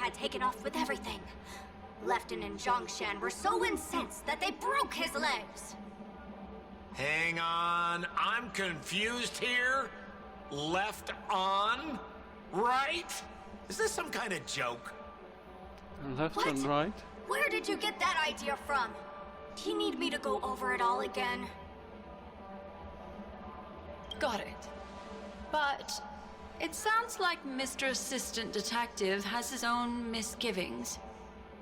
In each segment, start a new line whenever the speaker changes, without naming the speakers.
had taken off with everything. Lefton and Zhongshan were so incensed that they broke his legs.
Hang on, I'm confused here. Left on? Right? Is this some kind of joke?
Left
What?
and right.
Where did you get that idea from? Do you need me to go over it all again?
Got it. But it sounds like Mr. Assistant Detective has his own misgivings.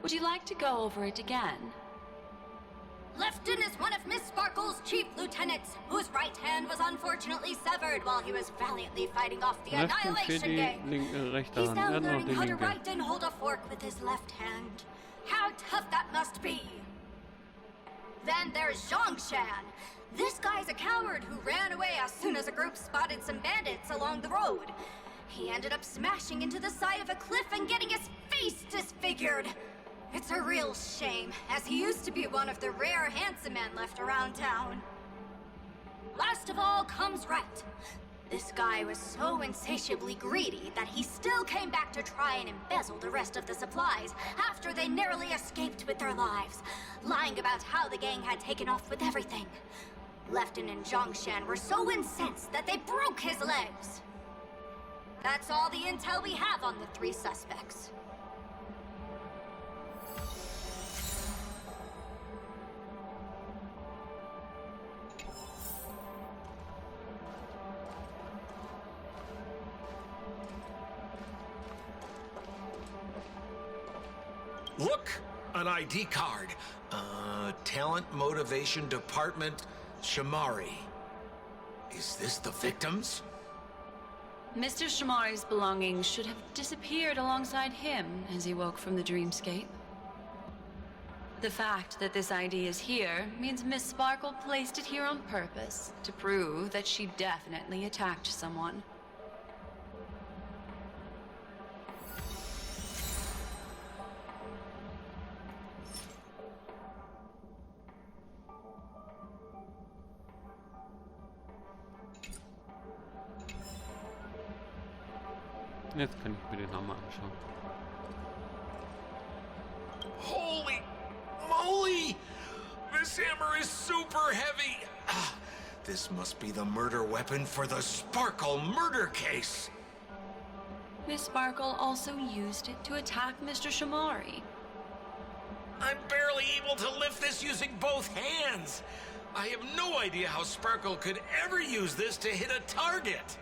Would you like to go over it again?
Lefton is one of Miss Sparkle's chief lieutenants, whose right hand was unfortunately severed while he was valiantly fighting off the
Left und für
Annihilation
die
Gang.
rechte
He's
Hand.
now
Er hat noch
learning
die
how to
linke.
write and hold a fork with his left hand. How tough that must be! Then there's Zhongshan. This guy's a coward who ran away as soon as a group spotted some bandits along the road. He ended up smashing into the side of a cliff and getting his face disfigured. It's a real shame, as he used to be one of the rare handsome men left around town. Last of all comes Right. This guy was so insatiably greedy that he still came back to try and embezzle the rest of the supplies after they narrowly escaped with their lives, lying about how the gang had taken off with everything. Lefton and Zhongshan were so incensed that they broke his legs. That's all the intel we have on the three suspects.
Look, an ID card. Talent Motivation Department, Shamari. Is this the victims?
Mr. Shamari's belongings should have disappeared alongside him as he woke from the dreamscape. The fact that this ID is here means Miss Sparkle placed it here on purpose to prove that she definitely attacked someone.
Jetzt kann ich mir den Hammer anschauen.
Holy moly! This hammer is super heavy! This must be the murder weapon for the Sparkle murder case!
Miss Sparkle also used it to attack Mr. Shamari.
I'm barely able to lift this using both hands! I have no idea how Sparkle could ever use this to hit a target!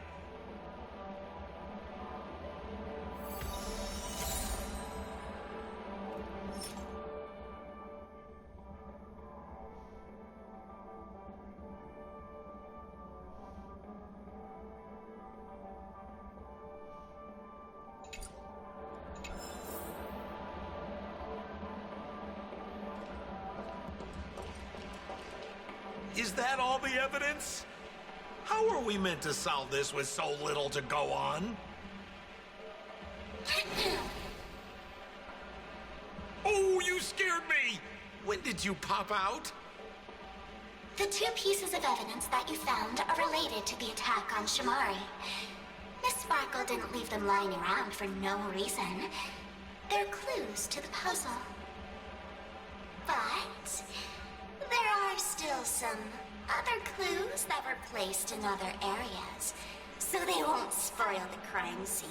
Is that all the evidence? How are we meant to solve this with so little to go on? Oh, you scared me! When did you pop out?
The two pieces of evidence that you found are related to the attack on Shamari. Miss Sparkle didn't leave them lying around for no reason. They're clues to the puzzle. But there are still some other clues that were placed in other areas, so they won't spoil the crime scene.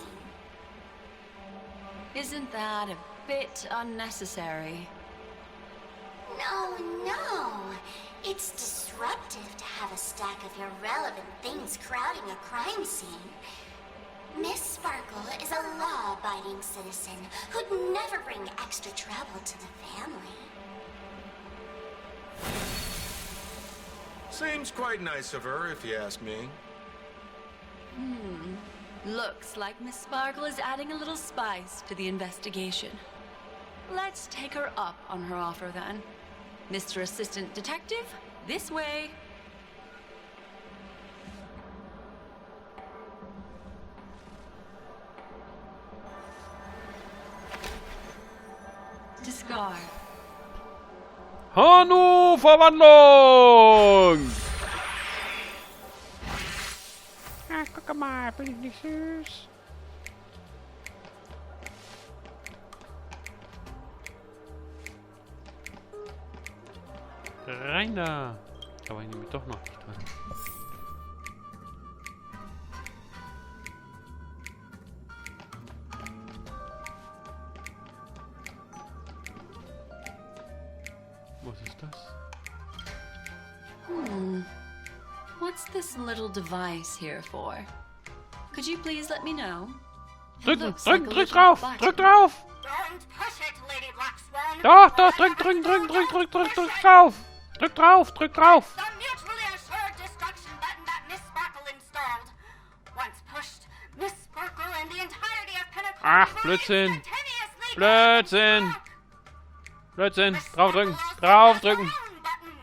Isn't that a bit unnecessary?
No. It's disruptive to have a stack of irrelevant things crowding a crime scene. Miss Sparkle is a law-abiding citizen who'd never bring extra trouble to the family.
Seems quite nice of her, if you ask me.
Looks like Miss Sparkle is adding a little spice to the investigation. Let's take her up on her offer then. Mr. Assistant Detective, this way. Discard.
Hanu, Verwandlung! Ach, guck mal, bin ich nicht süß? Rein da! Da war ich nämlich doch noch nicht dran. Was ist das?
What's this little device here for? Could you please let me know? It
Drücken,
looks like a
drück
little
drauf!
button.
Drück drauf!
Don't push it, Lady Black Swan.
Doch, drück drauf! Drück drauf!
The mutually assured destruction button that Miss Sparkle installed. Once pushed, Miss Sparkle and the entirety of Pinnacle
Ach,
will
Blödsinn.
instantaneously go
Blödsinn!
into shock.
Blödsinn!
Miss
Draufdrücken!
Sparkle also
Draufdrücken!
has her own button.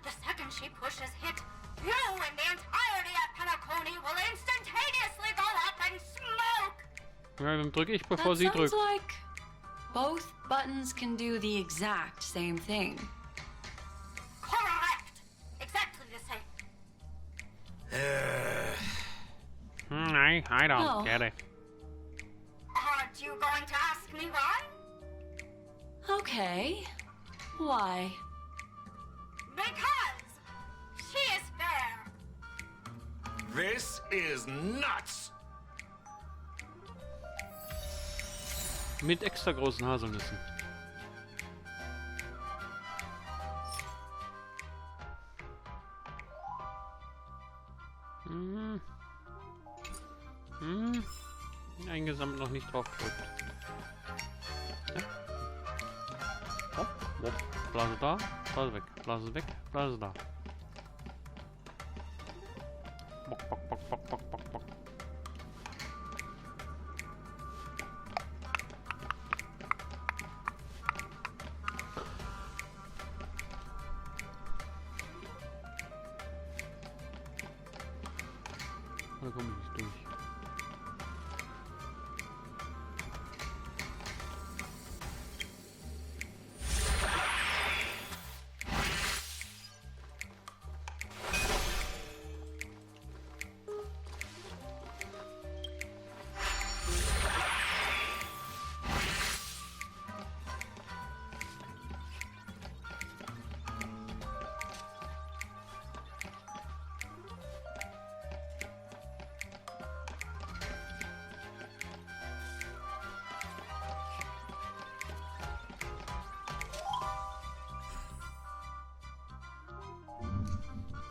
The second she pushes hit, you and the entirety of Pinnacle will instantaneously go up in smoke.
Ja, dann drücke ich, bevor
That
sie
sounds
drückt.
like both buttons can do the exact same thing.
Correct. Exactly the same.
I don't
No.
get it.
Aren't you going to ask me why?
Okay. Why?
Because she is fair.
This is nuts!
Mit extra großen Haselnüssen. Eingesammelt noch nicht drauf gedrückt. Ja. Hopp, hopp. Blase da, Blase weg, Blase weg, Blase da. Bock, bock, bock, bock, bock, bock, bock. Da komme ich nicht durch.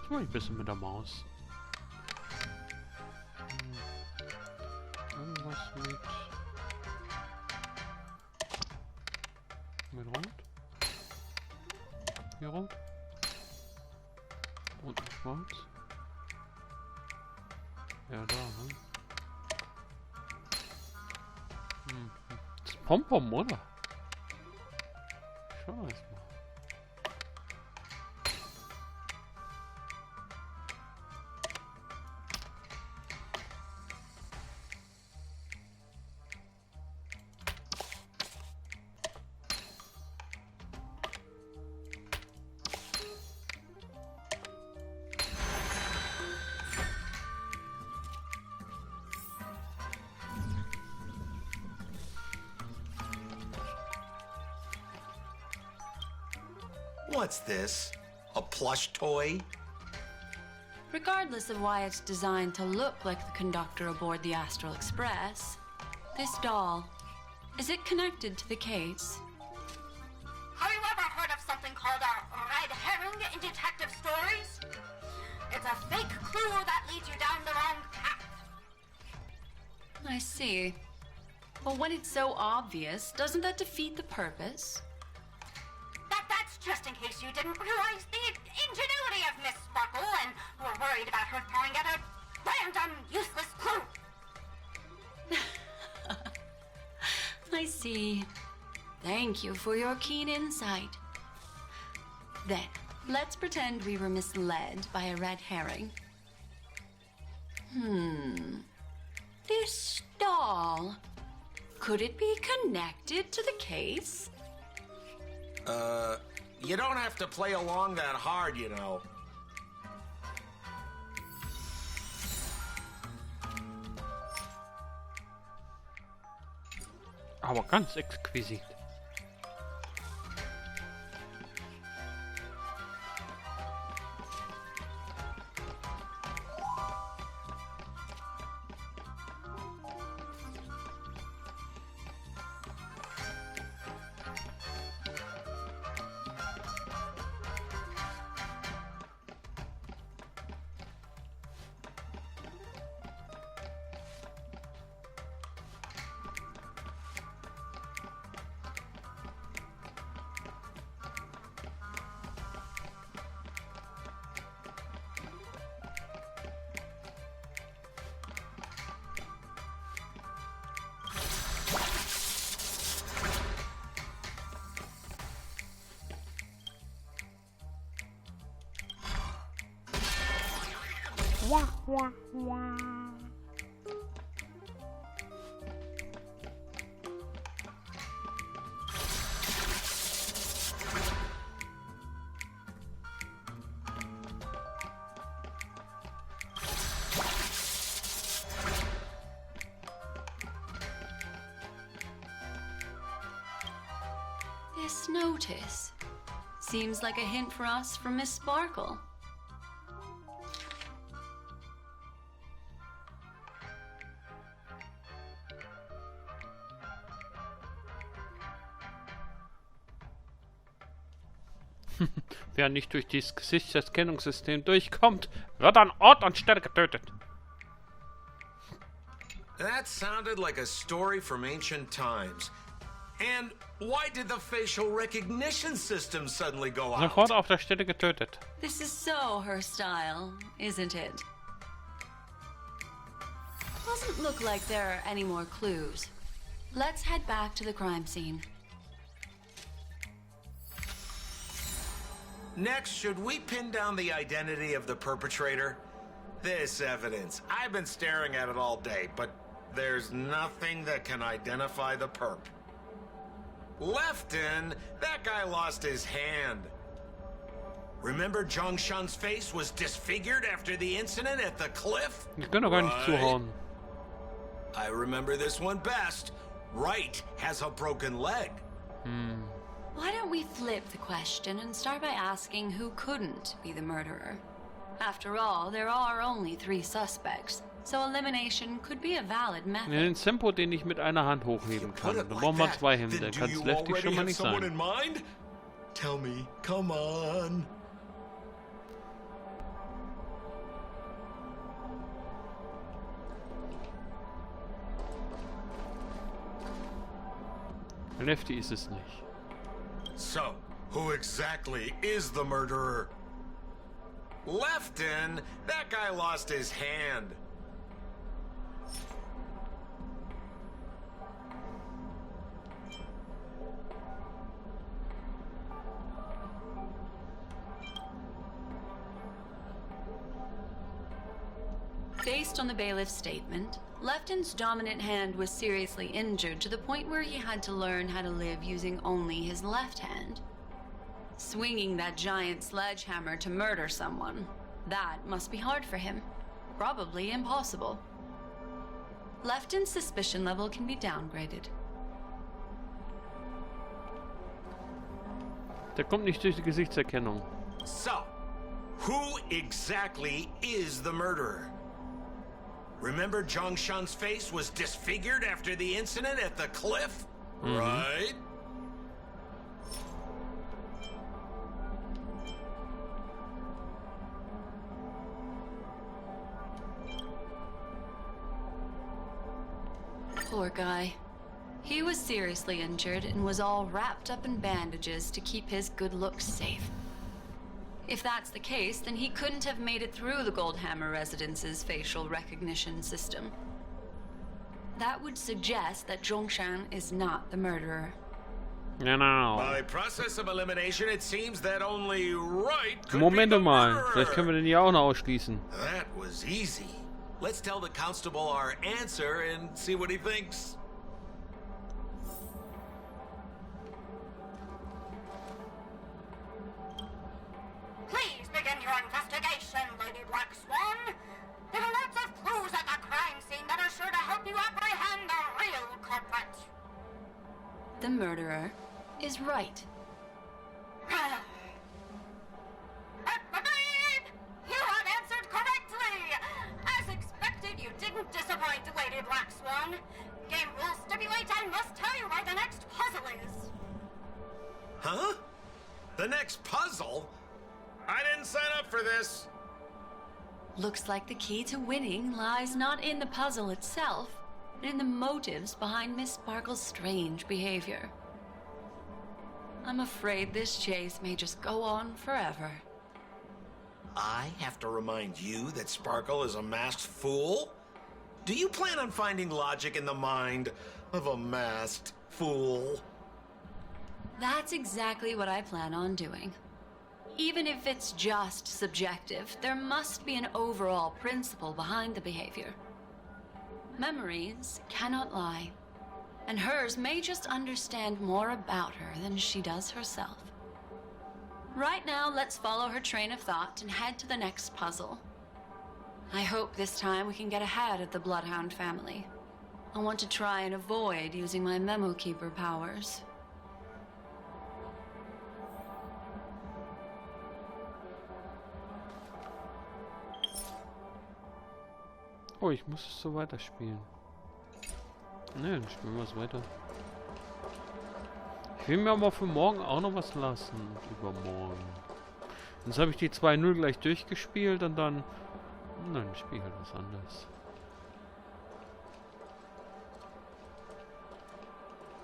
Ich mache ein bisschen mit der Maus. Irgendwas mit rund. Hier rund. Und schwarz. Ja, da, ne? Das ist Pompom, oder? Schau das mal.
What's this? A plush toy?
Regardless of why it's designed to look like the conductor aboard the Astral Express, this doll, is it connected to the case?
Have you ever heard of something called a red herring in detective stories? It's a fake clue that leads you down the wrong path.
I see. But when it's so obvious, doesn't that defeat the purpose?
That's just in case you didn't realize the ingenuity of Miss Sparkle and were worried about her throwing out a random, useless clue.
I see. Thank you for your keen insight. Then, let's pretend we were misled by a red herring. This doll. Could it be connected to the case?
You don't have to play along that hard, you know.
Aber ganz exquisit.
This notice seems like a hint for us from Miss Sparkle.
Wer nicht durch dieses Gesichtserkennungssystem durchkommt, wird an Ort und Stelle getötet.
That sounded like a story from ancient times. And why did the facial recognition system suddenly go out?
Sofort auf der Stelle getötet.
This is so her style, isn't it? Doesn't look like there are any more clues. Let's head back to the crime scene.
Next, should we pin down the identity of the perpetrator? This evidence. I've been staring at it all day, but there's nothing that can identify the perp. Lefton, that guy lost his hand. Remember Zhongshan's face was disfigured after the incident at the cliff?
Ich kann doch gar nicht zuhauen.
I remember this one best. Wright has a broken leg.
Why don't we flip the question and start by asking who couldn't be the murderer? After all, there are only 3 suspects, so elimination could be a valid method.
Den Tempo, den ich mit einer Hand hochheben kann. Da brauchen wir 2 Hände.
Then
Kann
do
es
you
Lefty
already
schon mal
have
nicht
someone
sein.
in mind? Tell me, come on.
Lefty ist es nicht.
So, who exactly is the murderer? Lefton, that guy lost his hand.
Based on the bailiff's statement, Lefton's dominant hand was seriously injured to the point where he had to learn how to live using only his left hand. Swinging that giant sledgehammer to murder someone, that must be hard for him. Probably impossible. Lefton's suspicion level can be downgraded.
Der kommt nicht durch die Gesichtserkennung.
So, who exactly is the murderer? Remember Zhongshan's face was disfigured after the incident at the cliff? Right?
Poor guy. He was seriously injured and was all wrapped up in bandages to keep his good looks safe. If that's the case, then he couldn't have made it through the Goldhammer Residence's facial recognition system. That would suggest that Zhongshan is not the murderer.
Genau.
By process of elimination, it seems that only Wright could
Moment
be the
mal.
murderer.
Vielleicht können wir den ja auch noch ausschließen.
That was easy. Let's tell the constable our answer and see what he thinks.
Please begin your investigation, Lady Black Swan. There are lots of clues at the crime scene that are sure to help you apprehend the real culprit.
The murderer is Wright.
You have answered correctly! As expected, you didn't disappoint, Lady Black Swan. Game rules stipulate I must tell you where the next puzzle is.
Huh? The next puzzle? I didn't sign up for this.
Looks like the key to winning lies not in the puzzle itself, but in the motives behind Miss Sparkle's strange behavior. I'm afraid this chase may just go on forever.
I have to remind you that Sparkle is a masked fool? Do you plan on finding logic in the mind of a masked fool?
That's exactly what I plan on doing. Even if it's just subjective, there must be an overall principle behind the behavior. Memories cannot lie, and hers may just understand more about her than she does herself. Right now, let's follow her train of thought and head to the next puzzle. I hope this time we can get ahead of the Bloodhound family. I want to try and avoid using my Memo Keeper powers.
Oh, ich muss es so weiterspielen. Ne, dann spielen wir es weiter. Ich will mir aber für morgen auch noch was lassen. Übermorgen. Jetzt habe ich die 2.0 gleich durchgespielt und dann... Nein, ich spiele halt was anderes.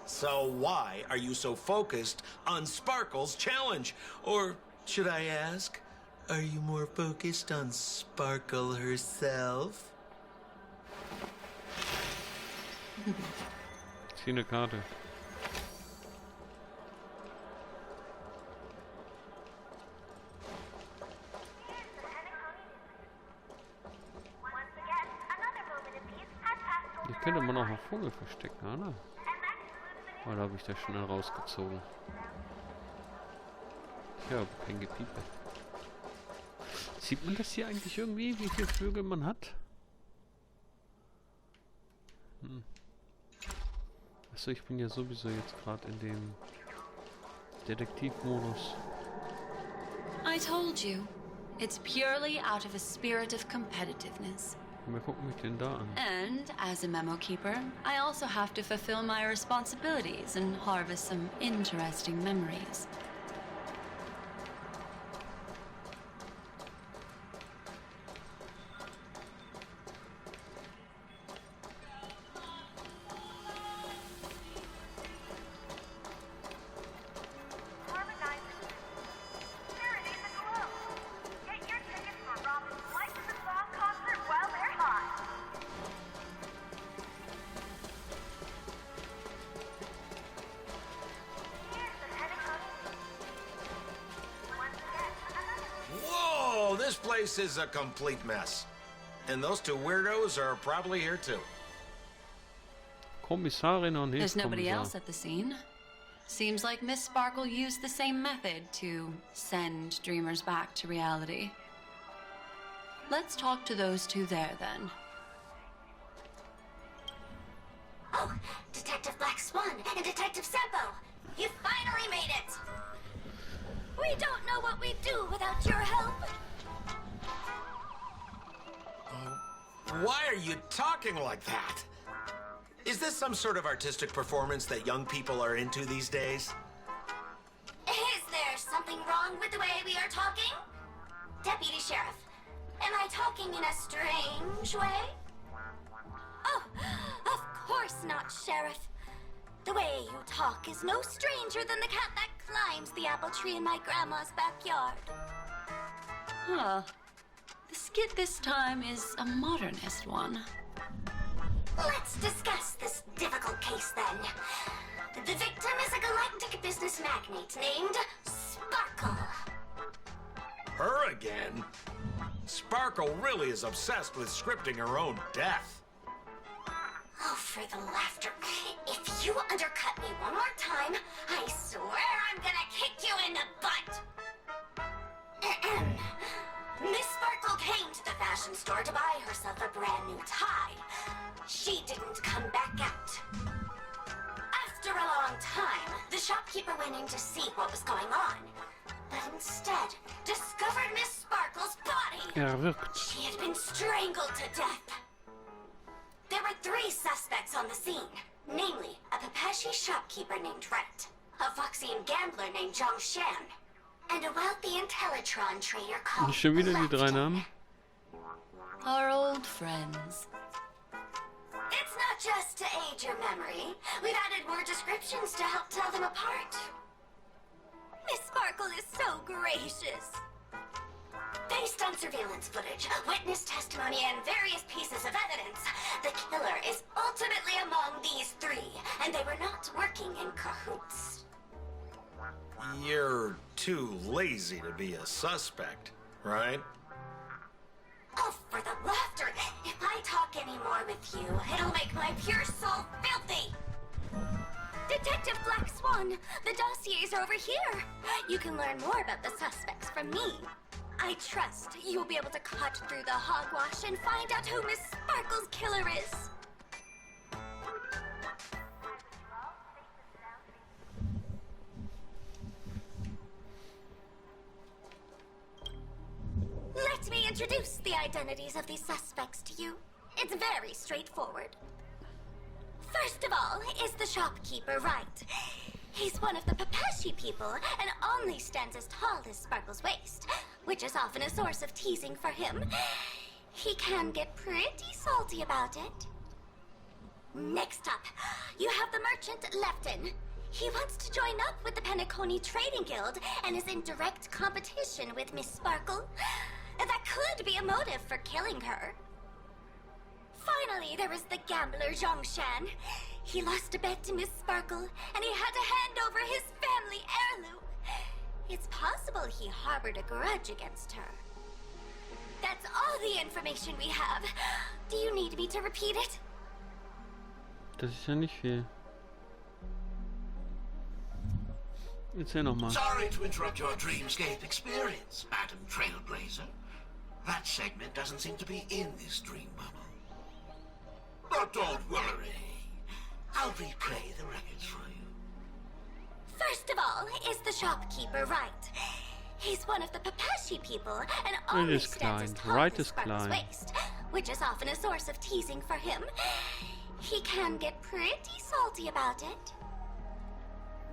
So why are you so focused on Sparkle's challenge? Or should I ask, are you more focused on Sparkle herself?
Zieh eine Karte. Hier könnte man auch einen Vogel verstecken, oder? Oder habe ich das schnell rausgezogen? Ja, aber kein Gepiepe. Sieht man das hier eigentlich irgendwie, wie viele Vögel man hat? Achso, ich bin ja sowieso jetzt gerade in dem Detektivmodus.
I told you, it's purely out of a spirit of competitiveness.
Wer guckt mich denn da an?
And as a memo keeper, I also have to fulfill my responsibilities and harvest some interesting memories.
This place is a complete mess. And those two weirdos are probably here too.
Kommissarin und
There's nobody
Hilfskommissar.
else at the scene. Seems like Miss Sparkle used the same method to send dreamers back to reality. Let's talk to those two there then.
Oh, Detective Black Swan and Detective Sempo! You finally made it!
We don't know what we'd do without your help.
Why are you talking like that? Is this some sort of artistic performance that young people are into these days?
Is there something wrong with the way we are talking? Deputy Sheriff, am I talking in a strange way?
Oh, of course not, Sheriff. The way you talk is no stranger than the cat that climbs the apple tree in my grandma's backyard.
Huh. The skit this time is a modernist one.
Let's discuss this difficult case then. The victim is a galactic business magnate named Sparkle.
Her again? Sparkle really is obsessed with scripting her own death.
Oh, for the laughter. If you undercut me one more time, I swear I'm gonna kick you in the butt. Miss Sparkle came to the fashion store to buy herself a brand new tie. She didn't come back out. After a long time, the shopkeeper went in to see what was going on, but instead discovered Miss Sparkle's body.
Erwürgt.
She had been strangled to death. There were 3 suspects on the scene, namely a Pepeshi shopkeeper named Wright, a Foxian gambler named Zhang Shan, and a wealthy Intellitron trader called
Schon wieder die 3
Lefton.
Namen?
Our old friends.
It's not just to aid your memory. We've added more descriptions to help tell them apart.
Miss Sparkle is so gracious.
Based on surveillance footage, witness testimony, and various pieces of evidence, the killer is ultimately among these 3, and they were not working in cahoots.
You're too lazy to be a suspect, right?
Oh, for the laughter! If I talk any more with you, it'll make my pure soul filthy!
Detective Black Swan, the dossiers are over here. You can learn more about the suspects from me. I trust you'll be able to cut through the hogwash and find out who Miss Sparkle's killer is. Let me introduce the identities of these suspects to you. It's very straightforward. First of all is the shopkeeper, right? He's one of the Papashi people and only stands as tall as Sparkle's waist, which is often a source of teasing for him. He can get pretty salty about it. Next up, you have the merchant Lefton. He wants to join up with the Penacony Trading Guild and is in direct competition with Miss Sparkle. That could be a motive for killing her. Finally, there is the gambler Zhongshan. He lost a bet to Miss Sparkle, and he had to hand over his family heirloom. It's possible he harbored a grudge against her. That's all the information we have. Do you need me to repeat it?
Das ist ja nicht viel. Erzähl nochmal.
Sorry to interrupt your dreamscape experience, Madam Trailblazer. That segment doesn't seem to be in this dream bubble. But don't worry. I'll replay the records for you.
First of all is the shopkeeper, right? He's one of the Papashi people and only
is
stands as
klein.
tall
Right
as
is
Sparkle's
klein.
waist, which is often a source of teasing for him. He can get pretty salty about it.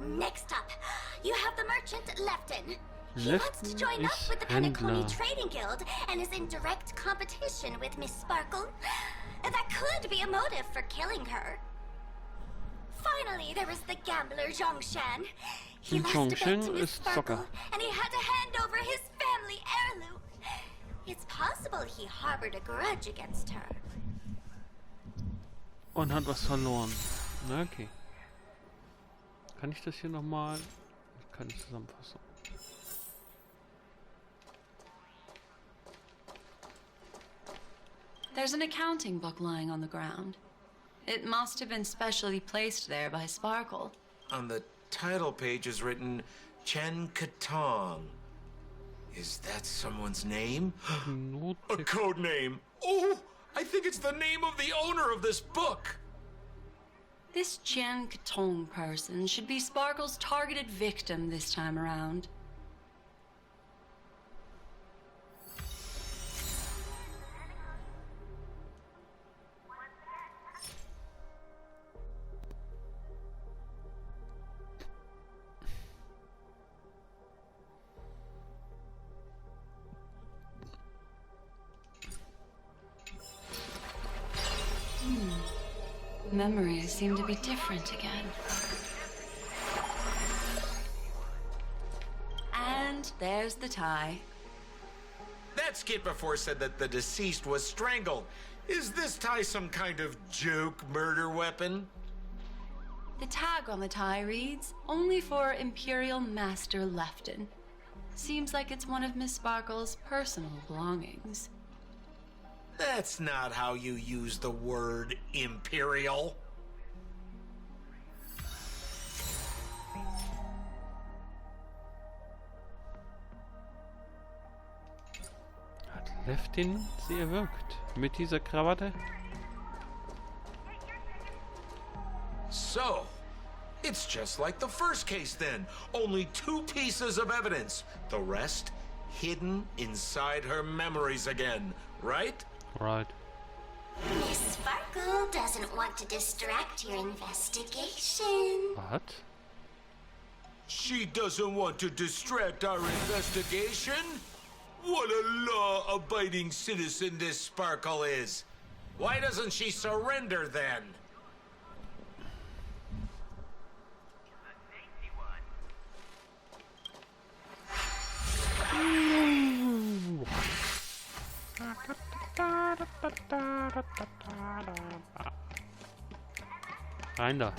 Next up, you have the merchant Lefton. He wants to join up with the Penacony
Händler.
Trading Guild and is in direct competition with Miss Sparkle. That could be a motive for killing her. Finally, there is the gambler Zhongshan. He
Und
lost a bet
Zhongshan
to Miss
ist
Sparkle,
Zocker.
and he had to hand over his family heirloom. It's possible he harbored a grudge against her.
Und hat was verloren. Na okay. Kann ich das hier nochmal? Keine Zusammenfassung.
There's an accounting book lying on the ground. It must have been specially placed there by Sparkle.
On the title page is written Chen Katong. Is that someone's name? A code name. Oh, I think it's the name of the owner of this book.
This Jian Katong person should be Sparkle's targeted victim this time around. Memories seem to be different again. And there's the tie.
That skit before said that the deceased was strangled. Is this tie some kind of joke murder weapon?
The tag on the tie reads, "Only for Imperial Master Lefton." Seems like it's one of Miss Sparkle's personal belongings.
That's not how you use the word imperial.
Hat Leftin sie erwürgt? Mit dieser Krawatte?
So, it's just like the first case then. Only 2 pieces of evidence. The rest hidden inside her memories again, right?
Right.
Miss Sparkle doesn't want to distract your investigation.
What?
She doesn't want to distract our investigation? What a law-abiding citizen this Sparkle is. Why doesn't she surrender then?
Rein da.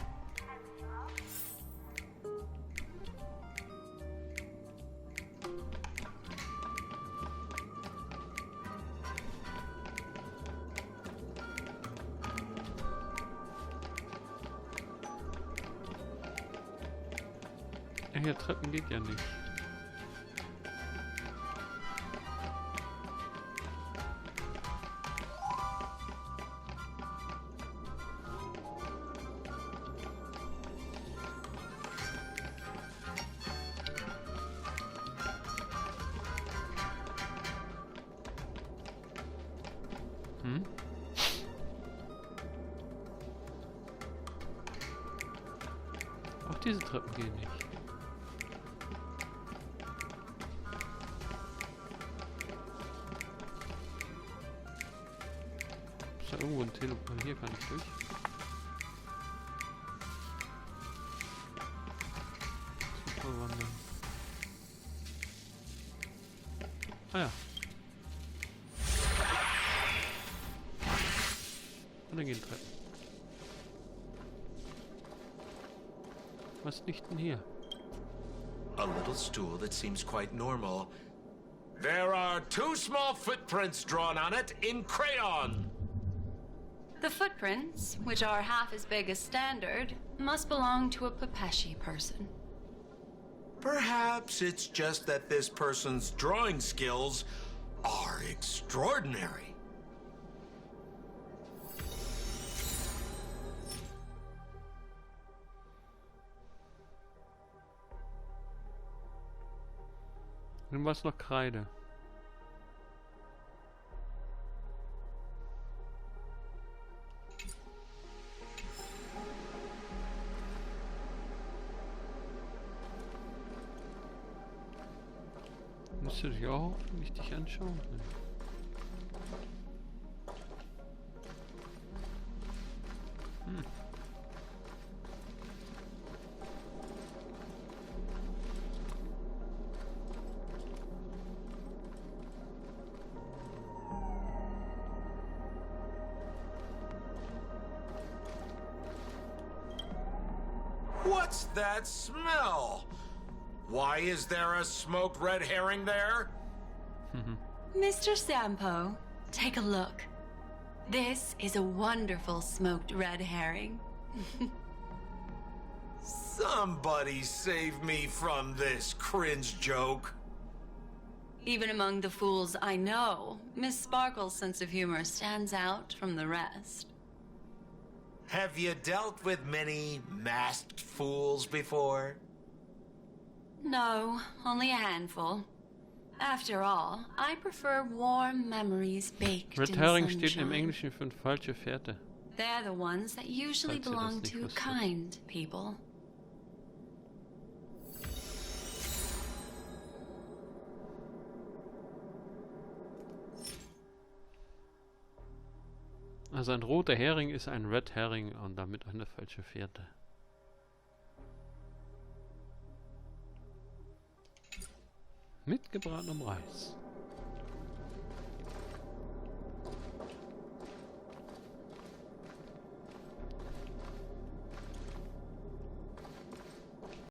Hier Treppen geht ja nicht. Hm? Auch diese Treppen gehen nicht. Ist da irgendwo ein Teleport? Hier kann ich durch. Super wandern. Ah ja. Und dann gehen Treppen. Was liegt denn hier?
A little stool that seems quite normal. There are 2 small footprints drawn on it in crayon.
The footprints, which are half as big as standard, must belong to a Pepeshi person.
Perhaps it's just that this person's drawing skills are extraordinary.
Dann war es noch Kreide. Musst du dich auch richtig anschauen? Nee. Hm.
What's that smell? Why is there a smoked red herring there?
Mr. Sampo, take a look. This is a wonderful smoked red herring.
Somebody save me from this cringe joke.
Even among the fools I know, Miss Sparkle's sense of humor stands out from the rest.
Have you dealt with many masked fools before?
No, only a handful. After all, I prefer warm memories baked
Red
in
Herring steht im
sunshine.
Englischen für falsche Fährte.
They're the ones that usually
Falls ihr das
belong
nicht
to
wusstet.
kind people.
Also ein roter Hering ist ein Red Herring und damit eine falsche Fährte. Mit gebratenem Reis.